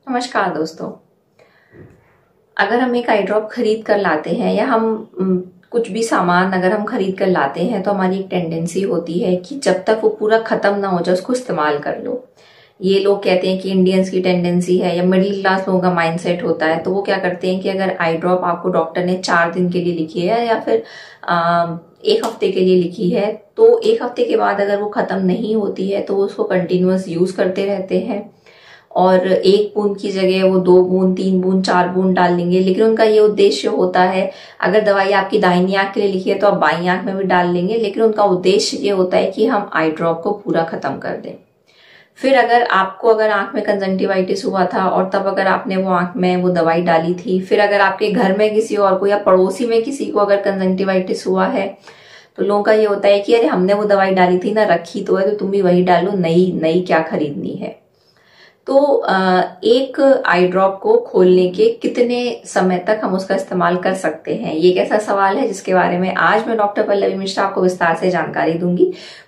नमस्कार दोस्तों। अगर हम एक आई ड्रॉप खरीद कर लाते हैं या हम कुछ भी सामान अगर हम खरीद कर लाते हैं तो हमारी एक टेंडेंसी होती है कि जब तक वो पूरा खत्म ना हो जाए उसको इस्तेमाल कर लो। ये लोग कहते हैं कि इंडियंस की टेंडेंसी है या मिडिल क्लास लोगों का माइंडसेट होता है। तो वो क्या करते हैं कि अगर आई ड्रॉप आपको डॉक्टर ने 4 दिन के लिए लिखी है या फिर 1 हफ्ते के लिए लिखी है, तो 1 हफ्ते के बाद अगर वो खत्म नहीं होती है तो वो उसको कंटिन्यूअस यूज करते रहते हैं और 1 बूंद की जगह वो 2 बूंद, 3 बूंद, 4 बूंद डाल देंगे। लेकिन उनका ये उद्देश्य होता है, अगर दवाई आपकी दाहिनी आंख के लिए लिखी है तो आप बाईं आंख में भी डाल लेंगे, लेकिन उनका उद्देश्य ये होता है कि हम आई ड्रॉप को पूरा खत्म कर दें। फिर अगर आंख में कंजंक्टिवाइटिस हुआ था और तब अगर आपने वो आंख में वो दवाई डाली थी, फिर अगर आपके घर में किसी और को या पड़ोसी में किसी को अगर कंजंक्टिवाइटिस हुआ है तो लोगों का ये होता है कि अरे हमने वो दवाई डाली थी ना, रखी तो है तो तुम भी वही डालो, नई नई क्या खरीदनी है। तो एक आई ड्रॉप को खोलने के कितने समय तक हम उसका इस्तेमाल कर सकते हैं, ये एक ऐसा सवाल है जिसके बारे में आज मैं डॉक्टर पल्लवी मिश्रा आपको विस्तार से जानकारी दूंगी।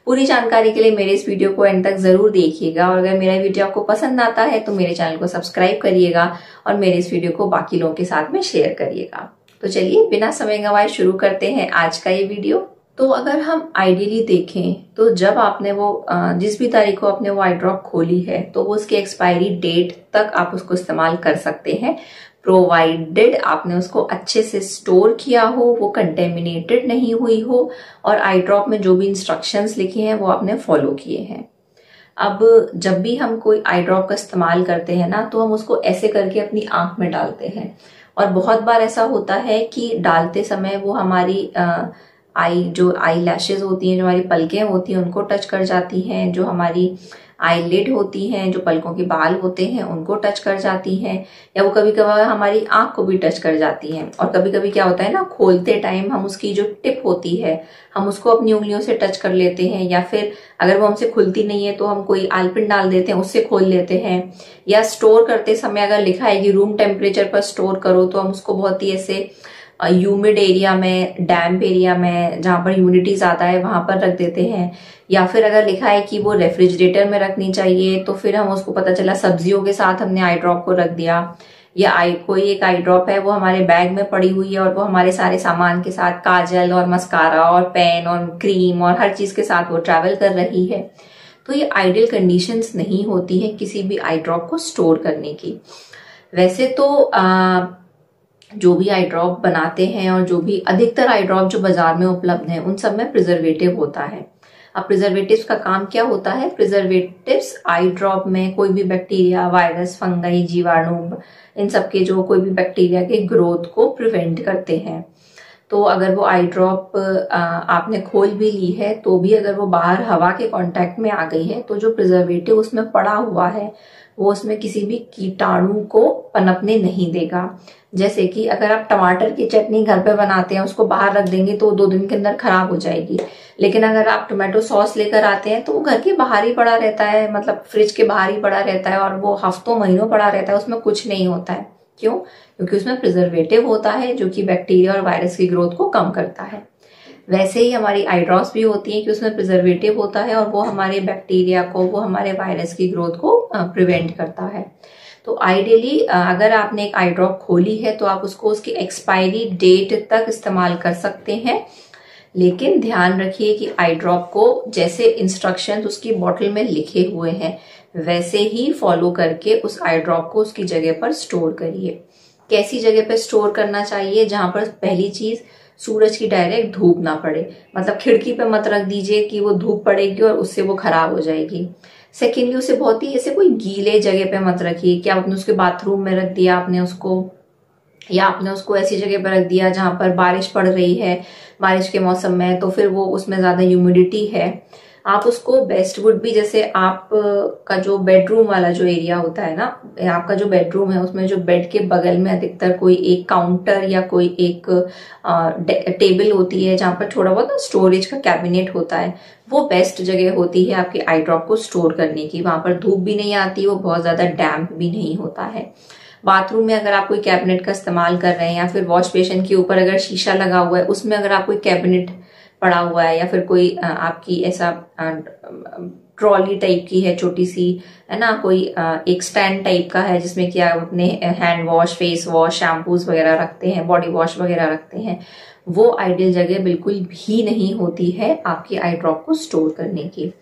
पूरी जानकारी के लिए मेरे इस वीडियो को एंड तक जरूर देखिएगा और अगर मेरा वीडियो आपको पसंद आता है तो मेरे चैनल को सब्सक्राइब करिएगा और मेरे इस वीडियो को बाकी लोगों के साथ में शेयर करिएगा। तो चलिए बिना समय गंवाए शुरू करते हैं आज का ये वीडियो। तो अगर हम आइडियली देखें तो जब आपने वो जिस भी तारीख को आपने वो आई ड्रॉप खोली है तो वो उसकी एक्सपायरी डेट तक आप उसको इस्तेमाल कर सकते हैं, प्रोवाइडेड आपने उसको अच्छे से स्टोर किया हो, वो कंटेमिनेटेड नहीं हुई हो और आई ड्रॉप में जो भी इंस्ट्रक्शंस लिखे हैं वो आपने फॉलो किए हैं। अब जब भी हम कोई आई ड्रॉप का इस्तेमाल करते हैं ना तो हम उसको ऐसे करके अपनी आंख में डालते हैं और बहुत बार ऐसा होता है कि डालते समय वो हमारी आई लैशेज होती हैं, जो हमारी पलकें होती हैं उनको टच कर जाती हैं, जो हमारी आई लिड होती हैं, जो पलकों के बाल होते हैं उनको टच कर जाती हैं, या वो कभी कभार हमारी आंख को भी टच कर जाती हैं। और कभी कभी क्या होता है ना, खोलते टाइम हम उसकी जो टिप होती है हम उसको अपनी उंगलियों से टच कर लेते हैं, या फिर अगर वो हमसे खुलती नहीं है तो हम कोई आलपिन डाल देते हैं उससे खोल लेते हैं, या स्टोर करते समय अगर लिखा है कि रूम टेम्परेचर पर स्टोर करो तो हम उसको बहुत ही ऐसे ह्यूमिड एरिया में, डैम्प एरिया में जहां पर ह्यूमिडिटी ज्यादा है वहां पर रख देते हैं। या फिर अगर लिखा है कि वो रेफ्रिजरेटर में रखनी चाहिए तो फिर हम उसको पता चला सब्जियों के साथ हमने आई ड्रॉप को रख दिया, या कोई एक आई ड्रॉप है वो हमारे बैग में पड़ी हुई है और वो हमारे सारे सामान के साथ काजल और मस्कारा और पेन और क्रीम और हर चीज के साथ वो ट्रैवल कर रही है। तो ये आइडियल कंडीशंस नहीं होती है किसी भी आई ड्रॉप को स्टोर करने की। वैसे तो जो भी आई ड्रॉप बनाते हैं और जो भी अधिकतर आई ड्रॉप जो बाजार में उपलब्ध हैं उन सब में प्रिजर्वेटिव होता है। अब प्रिजर्वेटिव्स का काम क्या होता है? प्रिजर्वेटिव्स आई ड्रॉप में कोई भी बैक्टीरिया, वायरस, फंगई, जीवाणु, इन सब के जो कोई भी बैक्टीरिया के ग्रोथ को प्रिवेंट करते हैं। तो अगर वो आई ड्रॉप आपने खोल भी ली है तो भी अगर वो बाहर हवा के कांटेक्ट में आ गई है तो जो प्रिजर्वेटिव उसमें पड़ा हुआ है वो उसमें किसी भी कीटाणु को पनपने नहीं देगा। जैसे कि अगर आप टमाटर की चटनी घर पे बनाते हैं उसको बाहर रख देंगे तो 2 दिन के अंदर खराब हो जाएगी, लेकिन अगर आप टोमेटो सॉस लेकर आते हैं तो वो घर के बाहर ही पड़ा रहता है, मतलब फ्रिज के बाहर ही पड़ा रहता है और वो हफ्तों महीनों पड़ा रहता है, उसमें कुछ नहीं होता है। क्यों? क्योंकि उसमें प्रिजर्वेटिव होता है जो कि बैक्टीरिया और वायरस की ग्रोथ को कम करता है। वैसे ही हमारी आई ड्रॉप्स भी होती है कि उसमें प्रिजर्वेटिव होता है और वो हमारे बैक्टीरिया को, वो हमारे वायरस की ग्रोथ को प्रिवेंट करता है। तो आइडियली अगर आपने एक आई ड्रॉप खोली है तो आप उसको उसकी एक्सपायरी डेट तक इस्तेमाल कर सकते हैं, लेकिन ध्यान रखिए कि आई ड्रॉप को जैसे इंस्ट्रक्शंस उसकी बॉटल में लिखे हुए हैं वैसे ही फॉलो करके उस आई ड्रॉप को उसकी जगह पर स्टोर करिए। कैसी जगह पर स्टोर करना चाहिए? जहां पर पहली चीज सूरज की डायरेक्ट धूप ना पड़े, मतलब खिड़की पे मत रख दीजिए कि वो धूप पड़ेगी और उससे वो खराब हो जाएगी। सेकेंडली उसे बहुत ही ऐसे कोई गीले जगह पे मत रखिए कि आपने उसके बाथरूम में रख दिया आपने उसको, या आपने उसको ऐसी जगह पर रख दिया जहां पर बारिश पड़ रही है, बारिश के मौसम में, तो फिर वो उसमें ज्यादा ह्यूमिडिटी है। आप उसको बेस्ट वुड भी, जैसे आप का जो बेडरूम वाला जो एरिया होता है ना, आपका जो बेडरूम है उसमें जो बेड के बगल में अधिकतर कोई एक काउंटर या कोई एक टेबल होती है जहां पर थोड़ा बहुत स्टोरेज का कैबिनेट होता है, वो बेस्ट जगह होती है आपके आई ड्रॉप को स्टोर करने की। वहां पर धूप भी नहीं आती, वो बहुत ज्यादा डैम्प भी नहीं होता है। बाथरूम में अगर आप कोई कैबिनेट का इस्तेमाल कर रहे हैं या फिर वॉश बेसिन के ऊपर अगर शीशा लगा हुआ है उसमें अगर आप कोई कैबिनेट पड़ा हुआ है या फिर कोई आपकी ऐसा ट्रॉली टाइप की है छोटी सी, है ना, कोई एक स्टैंड टाइप का है जिसमें कि आप अपने hand wash, face wash, shampoos वगैरह रखते हैं, बॉडी वॉश वगैरह रखते हैं, वो आइडियल जगह बिल्कुल भी नहीं होती है आपकी आई ड्रॉप को स्टोर करने की।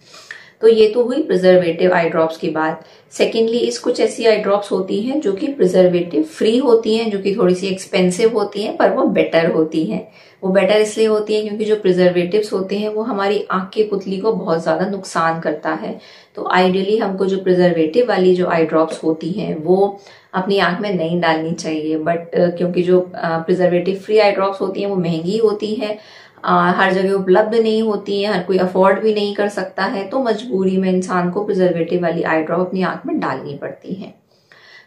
तो ये तो हुई प्रिजर्वेटिव आई ड्रॉप्स की बात। सेकेंडली, इस कुछ ऐसी आई ड्रॉप्स होती हैं जो कि प्रिजर्वेटिव फ्री होती हैं, जो कि थोड़ी सी एक्सपेंसिव होती हैं, पर वो बेटर होती हैं। वो बेटर इसलिए होती है क्योंकि जो प्रिजर्वेटिव्स होते हैं वो हमारी आंख की पुतली को बहुत ज्यादा नुकसान करता है। तो आइडियली हमको जो प्रिजर्वेटिव वाली जो आई ड्रॉप्स होती हैं वो अपनी आंख में नहीं डालनी चाहिए। बट क्योंकि जो प्रिजर्वेटिव फ्री आई ड्रॉप्स होती हैं वो महंगी होती है, हर जगह उपलब्ध नहीं होती है, हर कोई अफोर्ड भी नहीं कर सकता है, तो मजबूरी में इंसान को प्रिजर्वेटिव वाली आई ड्रॉप अपनी आंख में डालनी पड़ती है।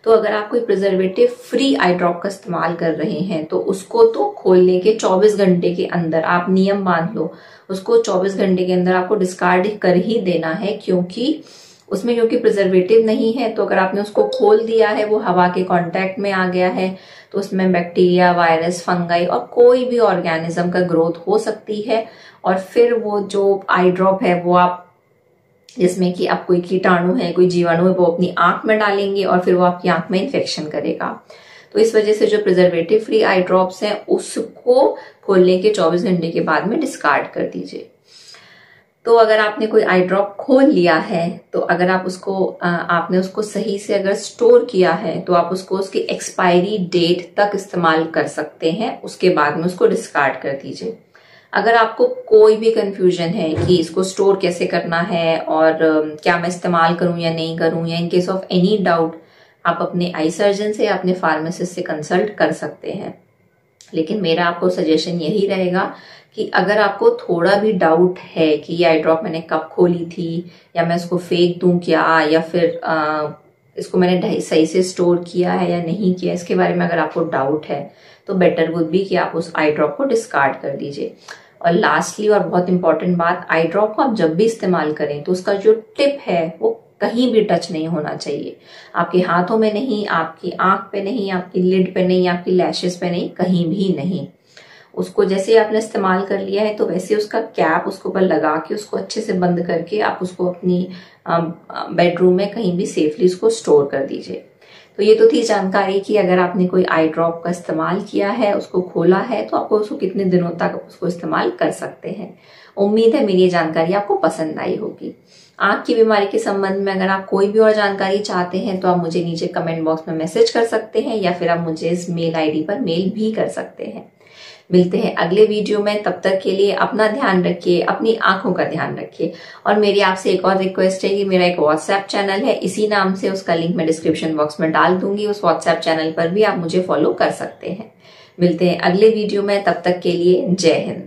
तो अगर आप कोई प्रिजर्वेटिव फ्री आई ड्रॉप का इस्तेमाल कर रहे हैं तो उसको तो खोलने के 24 घंटे के अंदर आप नियम बांध लो, उसको 24 घंटे के अंदर आपको डिस्कार्ड कर ही देना है, क्योंकि प्रिजर्वेटिव नहीं है। तो अगर आपने उसको खोल दिया है, वो हवा के कांटेक्ट में आ गया है, तो उसमें बैक्टीरिया, वायरस, फंगाई और कोई भी ऑर्गेनिज्म का ग्रोथ हो सकती है। और फिर वो जो आई ड्रॉप है वो आप, जिसमें कि आप कोई कीटाणु है, कोई जीवाणु है, वो अपनी आंख में डालेंगे और फिर वो आपकी आंख में इन्फेक्शन करेगा। तो इस वजह से जो प्रिजर्वेटिव फ्री आई ड्रॉप्स हैं उसको खोलने के 24 घंटे के बाद में डिस्कार्ड कर दीजिए। तो अगर आपने कोई आई ड्रॉप खोल लिया है, तो अगर आप उसको आपने उसको सही से अगर स्टोर किया है तो आप उसको उसकी एक्सपायरी डेट तक इस्तेमाल कर सकते हैं, उसके बाद में उसको डिस्कार्ड कर दीजिए। अगर आपको कोई भी कंफ्यूजन है कि इसको स्टोर कैसे करना है और क्या मैं इस्तेमाल करूं या नहीं करूं, या in case of any doubt, आप अपने आई सर्जन से या अपने फार्मासिस्ट से कंसल्ट कर सकते हैं। लेकिन मेरा आपको सजेशन यही रहेगा कि अगर आपको थोड़ा भी डाउट है कि ये आई ड्रॉप मैंने कब खोली थी, या मैं इसको फेंक दूं क्या, या फिर इसको मैंने सही से स्टोर किया है या नहीं किया, इसके बारे में अगर आपको डाउट है तो बेटर वुड बी कि आप उस आई ड्रॉप को डिस्कार्ड कर दीजिए। और लास्टली और बहुत इंपॉर्टेंट बात, आई ड्रॉप को आप जब भी इस्तेमाल करें तो उसका जो टिप है वो कहीं भी टच नहीं होना चाहिए, आपके हाथों में नहीं, आपकी आंख पे नहीं, आपकी लिड पे नहीं, आपकी लैशेस पे नहीं, कहीं भी नहीं। उसको जैसे आपने इस्तेमाल कर लिया है तो वैसे उसका कैप उसके ऊपर लगा के उसको अच्छे से बंद करके आप उसको अपनी बेडरूम में कहीं भी सेफली उसको स्टोर कर दीजिए। तो ये तो थी जानकारी कि अगर आपने कोई आई ड्रॉप का इस्तेमाल किया है, उसको खोला है, तो आपको उसको कितने दिनों तक उसको इस्तेमाल कर सकते हैं। उम्मीद है मेरी ये जानकारी आपको पसंद आई होगी। आंख की बीमारी के संबंध में अगर आप कोई भी और जानकारी चाहते हैं तो आप मुझे नीचे कमेंट बॉक्स में मैसेज कर सकते हैं, या फिर आप मुझे इस मेल आईडी पर मेल भी कर सकते हैं। मिलते हैं अगले वीडियो में, तब तक के लिए अपना ध्यान रखिए, अपनी आंखों का ध्यान रखिए। और मेरी आपसे एक और रिक्वेस्ट है कि मेरा एक व्हाट्सएप चैनल है, इसी नाम से, उसका लिंक मैं डिस्क्रिप्शन बॉक्स में डाल दूंगी। उस व्हाट्सएप चैनल पर भी आप मुझे फॉलो कर सकते हैं। मिलते हैं अगले वीडियो में, तब तक के लिए जय हिंद।